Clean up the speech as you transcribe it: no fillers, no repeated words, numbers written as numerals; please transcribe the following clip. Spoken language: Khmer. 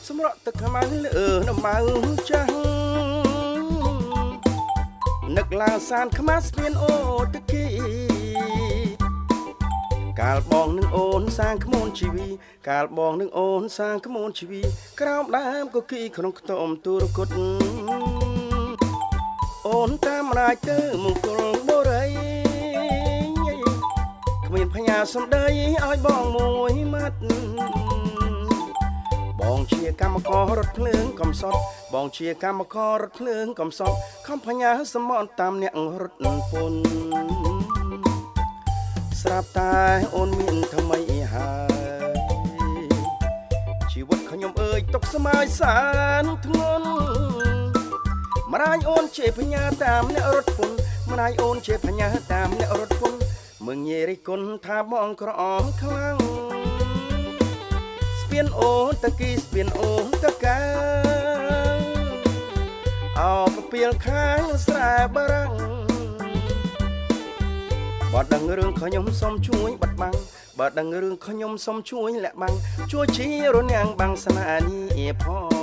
សម្រក់ទឹកខ្មៅលើនៅម៉ៅចាស់នឹកឡើងសានខ្មាស់ស្ពានអូទឹកគីកាលបងនឹងអូនសាងក្មូនជីវីកាលបងនឹងអូនសាងក្មូនជីវីក្រោមដើមកុកីក្នុងខ្ទមទូរគុតអូនតាមរាយទៅមង្គលបុរីគ្មានភញ្ញាសំដីឲ្យបងមួយម៉ាត់បងជាកម្មកររថភ្លើងកំសត់បងជាកម្មកររថភ្លើងកំសត់ខំភញ្ញាសមនតាមអ្នករត់ពុនស្រាប់តែអូនមានថ្មីហើយជីវិតខ្ញុំអើយຕົកស្មើសានធ្ងន់ម្ដាយអូនជាភញ្ញាតាមអ្នករត់ពុនម្ដាយអូនជាភញ្ញាតាមអ្នករត់ពុនមើងងាយរិះគន់ថាបងក្រអមខ្លាំងស្ពានអូនតគីស្ពានអូនតកាអោកពីលខាងស្រែបារាំងបើដឹងរឿងខ្ញុំសុំជួយបាត់បាំងបើដឹងរឿងខ្ញុំសុំជួយលាក់បាំងជួយជារនាំងបាំងស្នានីផង